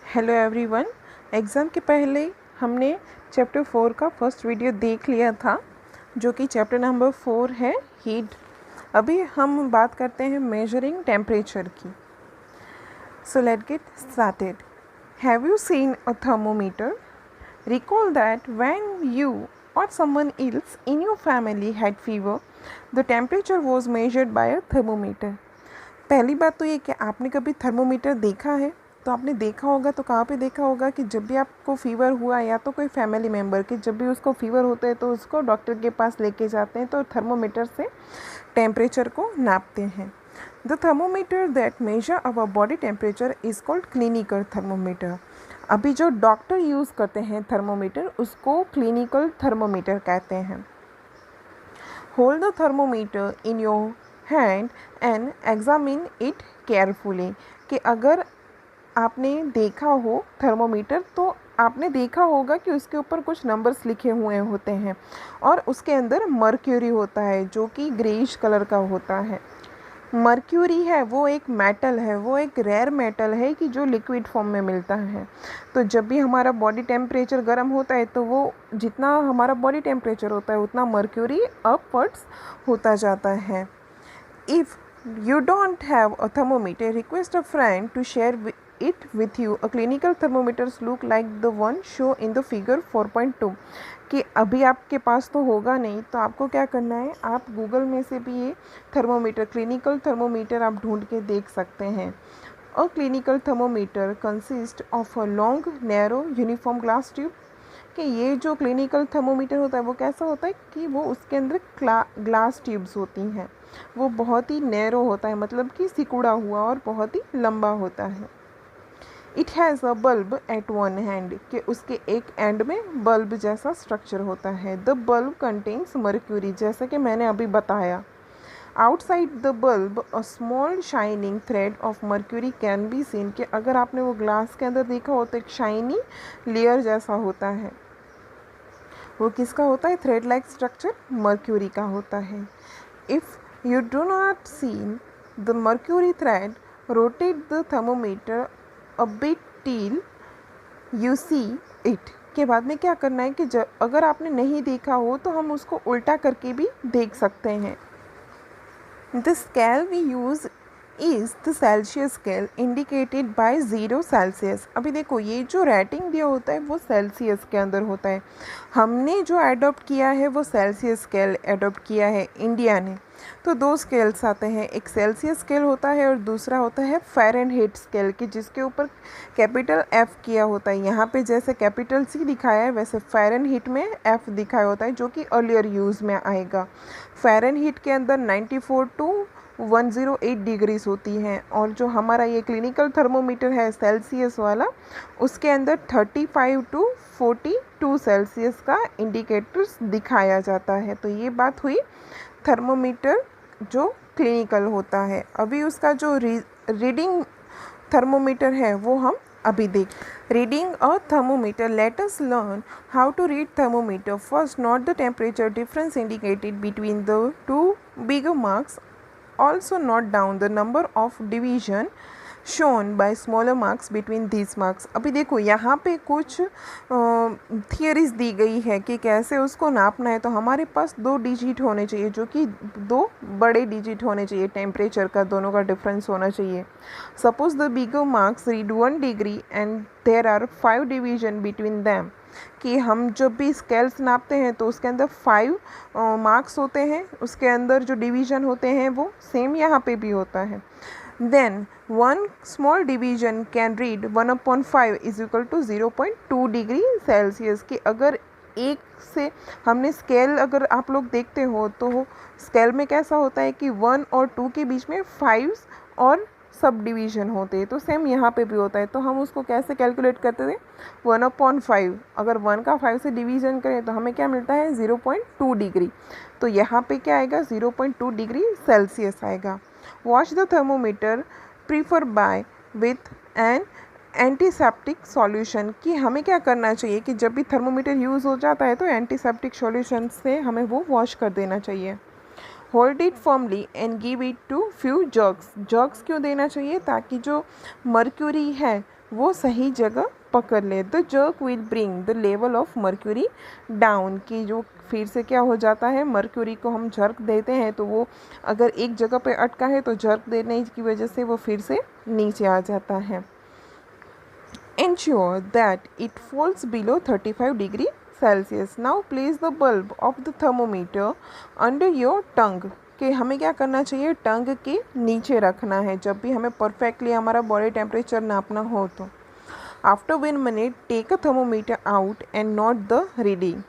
Hello everyone. Exam के पहले हमने चैप्टर 4 का फर्स्ट वीडियो देख लिया था जो कि चैप्टर नंबर 4 है हीट। अभी हम बात करते हैं मेजरिंग टेम्परेचर की। So let get started. Have you seen a thermometer? Recall that when you or someone else in your family had fever, the temperature was measured by a thermometer. पहली बात तो ये कि आपने कभी थर्मोमीटर देखा है, तो आपने देखा होगा तो कहाँ पे देखा होगा कि जब भी आपको फ़ीवर हुआ या तो कोई फैमिली मेम्बर के जब भी उसको फ़ीवर होता है तो उसको डॉक्टर के पास लेके जाते हैं तो थर्मोमीटर से टेम्परेचर को नापते हैं। The thermometer that measure our body temperature is called clinical thermometer. अभी जो डॉक्टर यूज़ करते हैं थर्मोमीटर उसको क्लिनिकल थर्मोमीटर कहते हैं। Hold the thermometer in your hand and examine it carefully. कि अगर आपने देखा हो थर्मोमीटर तो आपने देखा होगा कि उसके ऊपर कुछ नंबर्स लिखे हुए होते हैं और उसके अंदर मर्क्यूरी होता है जो कि ग्रेइश कलर का होता है। मर्क्यूरी है वो एक मेटल है, वो एक रेयर मेटल है कि जो लिक्विड फॉर्म में मिलता है। तो जब भी हमारा बॉडी टेम्परेचर गर्म होता है तो वो जितना हमारा बॉडी टेम्परेचर होता है उतना मर्क्यूरी अपवर्ड्स होता जाता है। If you don't have a thermometer, request a friend to share it with you. A clinical thermometers look like the one shown in the figure 4.2. कि अभी आपके पास तो होगा नहीं तो आपको क्या करना है, आप गूगल में से भी ये थर्मोमीटर क्लिनिकल थर्मोमीटर आप ढूंढ के देख सकते हैं। A clinical thermometer consist of a long narrow uniform glass tube. कि ये जो क्लिनिकल थर्मोमीटर होता है वो कैसा होता है कि वो उसके अंदर ग्लास ट्यूब्स होती हैं, वो बहुत ही नैरो होता है, मतलब कि सिकुड़ा हुआ और बहुत ही लंबा होता है। It has a bulb at one hand. कि उसके एक एंड में बल्ब जैसा स्ट्रक्चर होता है। द बल्ब कंटेन्स मर्क्यूरी, जैसा कि मैंने अभी बताया। Outside the bulb a small shining thread of mercury can be seen. कि अगर आपने वो ग्लास के अंदर देखा हो तो एक शाइनी लेयर जैसा होता है, वो किसका होता है? थ्रेड लाइक स्ट्रक्चर मर्क्यूरी का होता है। If you do not see the mercury thread, rotate the thermometer a bit till you see it। के बाद में क्या करना है कि जब अगर आपने नहीं देखा हो तो हम उसको उल्टा करके भी देख सकते हैं। The scale we use is the Celsius scale indicated by 0 Celsius। अभी देखो ये जो रेटिंग दिया होता है वो सेल्सियस के अंदर होता है। हमने जो एडॉप्ट किया है वो सेल्सियस स्केल एडॉप्ट किया है इंडिया ने। तो दो स्केल्स आते हैं, एक सेल्सियस स्केल होता है और दूसरा होता है फ़ारेनहाइट स्केल की जिसके ऊपर कैपिटल F किया होता है। यहाँ पे जैसे कैपिटल C दिखाया है वैसे फ़ारेनहाइट में F दिखाया होता है जो कि अर्लियर यूज़ में आएगा। फ़ारेनहाइट के अंदर 94 टू 108 डिग्रीज होती हैं और जो हमारा ये क्लिनिकल थर्मोमीटर है सेल्सियस वाला उसके अंदर 35 टू 42 सेल्सियस का इंडिकेटर्स दिखाया जाता है। तो ये बात हुई थर्मोमीटर जो क्लिनिकल होता है। अभी उसका जो रीडिंग थर्मोमीटर है वो हम अभी देख। Reading a thermometer, let us learn how to read thermometer. First, note the temperature difference indicated between the two bigger marks. Also note down the number of division shown by smaller marks between these marks। अभी देखो यहाँ पे कुछ theories दी गई है कि कैसे उसको नापना है। तो हमारे पास 2 डिजिट होने चाहिए जो कि 2 बड़े डिजिट होने चाहिए, टेम्परेचर का दोनों का डिफरेंस होना चाहिए। Suppose the bigger marks read 1 degree and there are 5 division between them. कि हम जब भी स्केल्स नापते हैं तो उसके अंदर 5 मार्क्स होते हैं, उसके अंदर जो डिवीज़न होते हैं वो सेम यहाँ पे भी होता है। Then 1 small division can read 1/5 is equal to 0.2 degree Celsius. कि अगर एक से हमने स्केल अगर आप लोग देखते हो तो स्केल में कैसा होता है कि 1 और 2 के बीच में 5 और सब डिवीज़न होते हैं, तो सेम यहाँ पे भी होता है। तो हम उसको कैसे कैलकुलेट करते थे? 1/5। अगर 1 का 5 से डिवीज़न करें तो हमें क्या मिलता है? 0.2 डिग्री। तो यहाँ पे क्या आएगा? 0.2 डिग्री सेल्सियस आएगा। Wash the thermometer preferably with an antiseptic solution. कि हमें क्या करना चाहिए कि जब भी थर्मोमीटर यूज़ हो जाता है तो एंटीसेप्टिक सॉल्यूशन से हमें वो वॉश कर देना चाहिए। Hold it firmly and give it two few jerks. Jerks क्यों देना चाहिए? ताकि जो मर्क्यूरी है वो सही जगह पकड़ ले। The jerk will bring the level of mercury down, कि जो फिर से क्या हो जाता है, मर्क्यूरी को हम जर्क देते हैं तो वो अगर एक जगह पे अटका है तो जर्क देने की वजह से वो फिर से नीचे आ जाता है। Ensure that it falls below 35 degree Celsius. Now place the bulb of the thermometer under your tongue. कि हमें क्या करना चाहिए, टंग के नीचे रखना है जब भी हमें परफेक्टली हमारा बॉडी टेम्परेचर नापना हो तो। After 1 minute take a thermometer out and note the reading.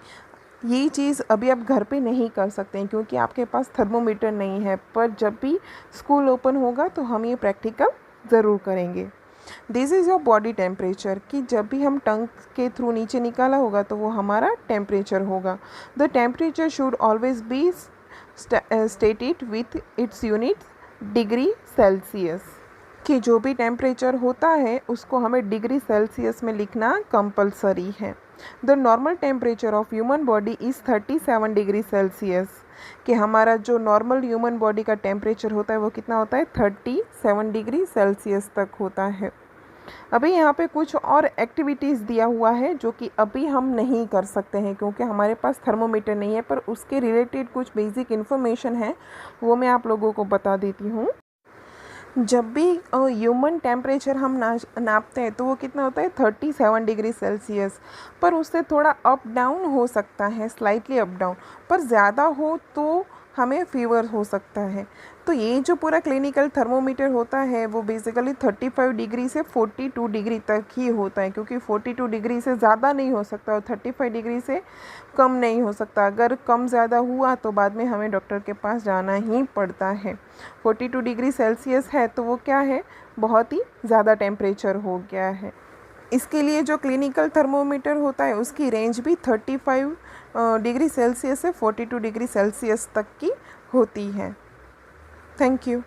ये चीज़ अभी आप घर पे नहीं कर सकते हैं क्योंकि आपके पास थर्मोमीटर नहीं है, पर जब भी स्कूल ओपन होगा तो हम ये प्रैक्टिकल ज़रूर करेंगे। This is your body temperature, कि जब भी हम टंग के थ्रू नीचे निकाला होगा तो वो हमारा टेम्परेचर होगा। The temperature should always be stated with its unit degree Celsius, कि जो भी टेम्परेचर होता है उसको हमें डिग्री सेल्सियस में लिखना कंपलसरी है। The normal temperature of human body is 37 degree Celsius, कि हमारा जो नॉर्मल ह्यूमन बॉडी का टेम्परेचर होता है वो कितना होता है, 37 डिग्री सेल्सियस तक होता है। अभी यहाँ पे कुछ और एक्टिविटीज़ दिया हुआ है जो कि अभी हम नहीं कर सकते हैं क्योंकि हमारे पास थर्मोमीटर नहीं है, पर उसके रिलेटेड कुछ बेसिक इन्फॉर्मेशन है वो मैं आप लोगों को बता देती हूँ। जब भी ह्यूमन टेम्परेचर हम नापते हैं तो वो कितना होता है, 37 डिग्री सेल्सियस, पर उससे थोड़ा अप डाउन हो सकता है, स्लाइटली अप डाउन, पर ज़्यादा हो तो हमें फीवर हो सकता है। तो ये जो पूरा क्लिनिकल थर्मोमीटर होता है वो बेसिकली 35 डिग्री से 42 डिग्री तक ही होता है, क्योंकि 42 डिग्री से ज़्यादा नहीं हो सकता और 35 डिग्री से कम नहीं हो सकता। अगर कम ज़्यादा हुआ तो बाद में हमें डॉक्टर के पास जाना ही पड़ता है। 42 डिग्री सेल्सियस है तो वो क्या है, बहुत ही ज़्यादा टेम्परेचर हो गया है। इसके लिए जो क्लिनिकल थर्मोमीटर होता है उसकी रेंज भी 35 डिग्री सेल्सियस से 42 डिग्री सेल्सियस तक की होती है। Thank you.